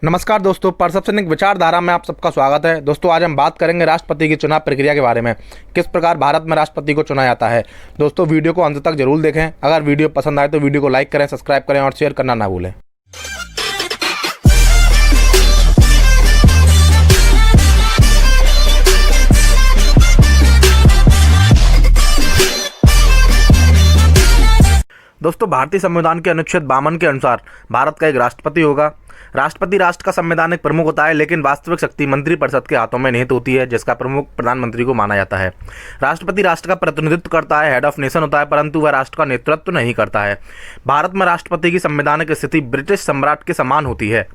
नमस्कार दोस्तों, परसेप्शन विचारधारा में आप सबका स्वागत है। दोस्तों आज हम बात करेंगे राष्ट्रपति की चुनाव प्रक्रिया के बारे में, किस प्रकार भारत में राष्ट्रपति को चुना जाता है। दोस्तों वीडियो को अंत तक जरूर देखें। अगर वीडियो पसंद आए तो वीडियो को लाइक करें, सब्सक्राइब करें और शेयर करना ना भूलें। दोस्तों भारतीय संविधान के अनुच्छेद 52 के अनुसार भारत का एक राष्ट्रपति होगा। राष्ट्रपति राष्ट्र का संवैधानिक प्रमुख होता है, लेकिन वास्तविक शक्ति मंत्रिपरिषद के हाथों में निहित होती है, जिसका प्रमुख प्रधानमंत्री को माना जाता है। राष्ट्रपति राष्ट्र का प्रतिनिधित्व करता है, हेड ऑफ नेशन होता है, परंतु वह राष्ट्र का नेतृत्व नहीं करता है। भारत में राष्ट्रपति की संवैधानिक स्थिति ब्रिटिश सम्राट के समान होती है।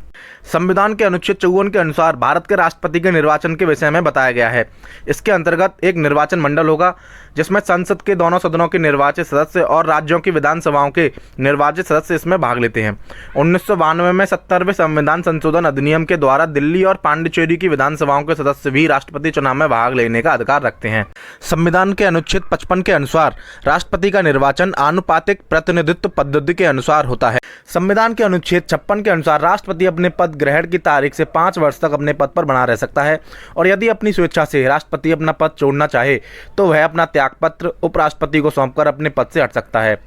संविधान के अनुच्छेद 54 के अनुसार भारत के राष्ट्रपति के निर्वाचन के विषय में बताया गया है। इसके अंतर्गत एक निर्वाचन मंडल होगा, जिसमें संसद के दोनों सदनों के निर्वाचित सदस्य और राज्यों की विधानसभाओं के निर्वाचित सदस्य इसमें भाग लेते हैं। 1992 में 70वें संविधान संशोधन अधिनियम के द्वारा दिल्ली और पांडिचेरी की विधानसभाओं के सदस्य भी राष्ट्रपति चुनाव में भाग लेने का अधिकार रखते हैं। संविधान के अनुच्छेद 55 के अनुसार राष्ट्रपति का निर्वाचन आनुपातिक प्रतिनिधित्व पद्धति के अनुसार होता है। संविधान के अनुच्छेद 56 के अनुसार राष्ट्रपति अपने पद ग्रहण की तारीख से 5 वर्ष तक अपने पद पर बना रह सकता है, और यदि अपनी स्वेच्छा से राष्ट्रपति अपना पद छोड़ना चाहे तो वह अपना त्यागपत्र उपराष्ट्रपति को सौंपकर अपने पद से हट सकता है।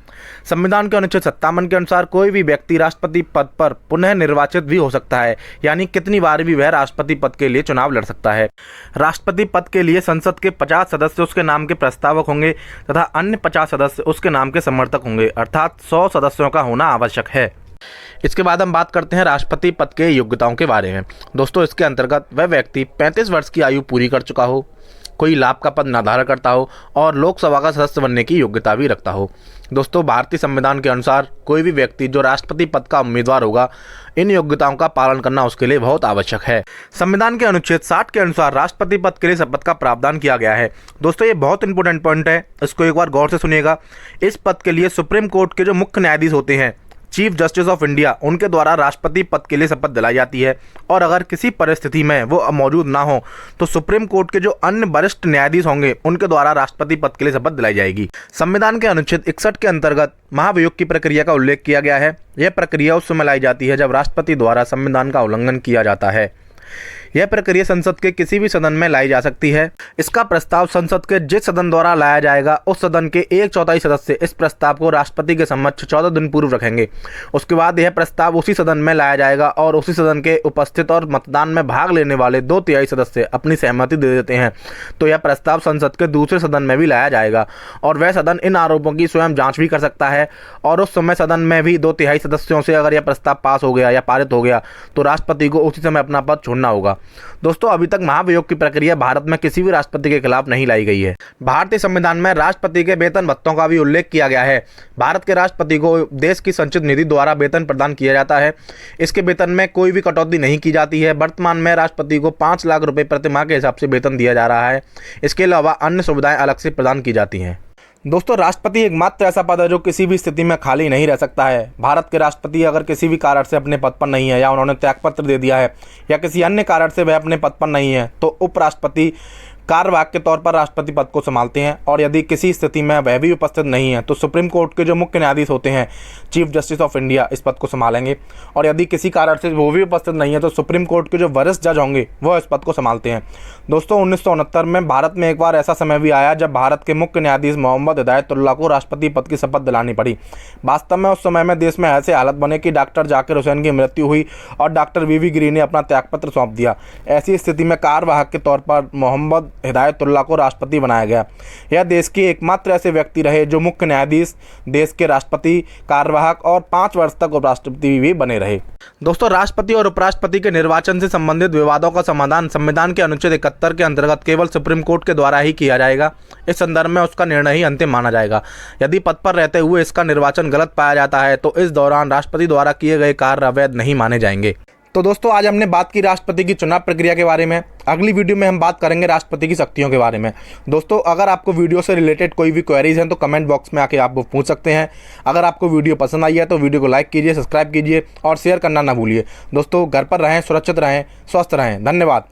संविधान के अनुच्छेद 57 के अनुसार कोई भी व्यक्ति राष्ट्रपति पद पर पुनः निर्वाचित भी हो सकता है, यानी कितनी बार भी वह राष्ट्रपति पद के लिए चुनाव लड़ सकता है। राष्ट्रपति पद के लिए संसद के 50 सदस्य उसके नाम के प्रस्तावक होंगे तथा अन्य 50 सदस्य उसके नाम के समर्थक होंगे, अर्थात 100 सदस्यों का होना आवश्यक है। इसके बाद हम बात करते हैं राष्ट्रपति पद के योग्यताओं के बारे में। दोस्तों इसके अंतर्गत वह व्यक्ति 35 वर्ष की आयु पूरी कर चुका हो, कोई लाभ का पद न धारण करता हो और लोकसभा का सदस्य बनने की योग्यता भी रखता हो। दोस्तों भारतीय संविधान के अनुसार कोई भी व्यक्ति जो राष्ट्रपति पद का उम्मीदवार होगा, इन योग्यताओं का पालन करना उसके लिए बहुत आवश्यक है। संविधान के अनुच्छेद 60 के अनुसार राष्ट्रपति पद के लिए शपथ का प्रावधान किया गया है। दोस्तों ये बहुत इंपॉर्टेंट पॉइंट है, इसको एक बार गौर से सुनिएगा। इस पद के लिए सुप्रीम कोर्ट के जो मुख्य न्यायाधीश होते हैं, चीफ जस्टिस ऑफ इंडिया, उनके द्वारा राष्ट्रपति पद के लिए शपथ दिलाई जाती है, और अगर किसी परिस्थिति में वो मौजूद ना हो तो सुप्रीम कोर्ट के जो अन्य वरिष्ठ न्यायाधीश होंगे उनके द्वारा राष्ट्रपति पद के लिए शपथ दिलाई जाएगी। संविधान के अनुच्छेद 61 के अंतर्गत महाभियोग की प्रक्रिया का उल्लेख किया गया है। यह प्रक्रिया उस समय लाई जाती है जब राष्ट्रपति द्वारा संविधान का उल्लंघन किया जाता है। यह प्रक्रिया संसद के किसी भी सदन में लाई जा सकती है। इसका प्रस्ताव संसद के जिस सदन द्वारा लाया जाएगा, उस सदन के 1/4 सदस्य इस प्रस्ताव को राष्ट्रपति के समक्ष 14 दिन पूर्व रखेंगे। उसके बाद यह प्रस्ताव उसी सदन में लाया जाएगा और उसी सदन के उपस्थित और मतदान में भाग लेने वाले 2/3 सदस्य अपनी सहमति दे देते हैं तो यह प्रस्ताव संसद के दूसरे सदन में भी लाया जाएगा, और वह सदन इन आरोपों की स्वयं जाँच भी कर सकता है। और उस समय सदन में भी 2/3 सदस्यों से अगर यह प्रस्ताव पास हो गया या पारित हो गया तो राष्ट्रपति को उसी समय अपना पद छोड़ना होगा। दोस्तों अभी तक महाभियोग की प्रक्रिया भारत में किसी भी राष्ट्रपति के खिलाफ नहीं लाई गई है। भारतीय संविधान में राष्ट्रपति के वेतन भत्तों का भी उल्लेख किया गया है। भारत के राष्ट्रपति को देश की संचित निधि द्वारा वेतन प्रदान किया जाता है। इसके वेतन में कोई भी कटौती नहीं की जाती है। वर्तमान में राष्ट्रपति को 5 लाख रुपए प्रति माह के हिसाब से वेतन दिया जा रहा है। इसके अलावा अन्य सुविधाएं अलग से प्रदान की जाती हैं। दोस्तों राष्ट्रपति एकमात्र ऐसा पद है जो किसी भी स्थिति में खाली नहीं रह सकता है। भारत के राष्ट्रपति अगर किसी भी कारण से अपने पद पर नहीं है, या उन्होंने त्यागपत्र दे दिया है, या किसी अन्य कारण से वह अपने पद पर नहीं है, तो उपराष्ट्रपति कार्यवाहक के तौर पर राष्ट्रपति पद को संभालते हैं। और यदि किसी स्थिति में वह भी उपस्थित नहीं है तो सुप्रीम कोर्ट के जो मुख्य न्यायाधीश होते हैं, चीफ जस्टिस ऑफ इंडिया, इस पद को संभालेंगे। और यदि किसी कारण से वो भी उपस्थित नहीं है तो सुप्रीम कोर्ट के जो वरिष्ठ जज होंगे वह इस पद को संभालते हैं। दोस्तों 1969 में भारत में एक बार ऐसा समय भी आया जब भारत के मुख्य न्यायाधीश मोहम्मद हिदायतुल्लाह को राष्ट्रपति पद की शपथ दिलानी पड़ी। वास्तव में उस समय में देश में ऐसे हालत बने कि डॉक्टर जाकिर हुसैन की मृत्यु हुई और डॉक्टर वी गिरी ने अपना त्यागपत्र सौंप दिया। ऐसी स्थिति में कार्यवाहक के तौर पर मोहम्मद हिदायतुल्लाह को राष्ट्रपति बनाया गया। यह देश के एकमात्र ऐसे व्यक्ति रहे जो मुख्य न्यायाधीश, देश के राष्ट्रपति, कार्यवाहक और 5 वर्ष तक उपराष्ट्रपति भी बने रहे। दोस्तों राष्ट्रपति और उपराष्ट्रपति के निर्वाचन से संबंधित विवादों का समाधान संविधान के अनुच्छेद 71 के अंतर्गत केवल सुप्रीम कोर्ट के द्वारा ही किया जाएगा। इस संदर्भ में उसका निर्णय ही अंतिम माना जाएगा। यदि पद पर रहते हुए इसका निर्वाचन गलत पाया जाता है तो इस दौरान राष्ट्रपति द्वारा किए गए कार्य अवैध नहीं माने जाएंगे। तो दोस्तों आज हमने बात की राष्ट्रपति की चुनाव प्रक्रिया के बारे में। अगली वीडियो में हम बात करेंगे राष्ट्रपति की शक्तियों के बारे में। दोस्तों अगर आपको वीडियो से रिलेटेड कोई भी क्वेरीज हैं तो कमेंट बॉक्स में आके आप वो पूछ सकते हैं। अगर आपको वीडियो पसंद आई है तो वीडियो को लाइक कीजिए, सब्सक्राइब कीजिए और शेयर करना ना भूलिए। दोस्तों घर पर रहें, सुरक्षित रहें, स्वस्थ रहें। धन्यवाद।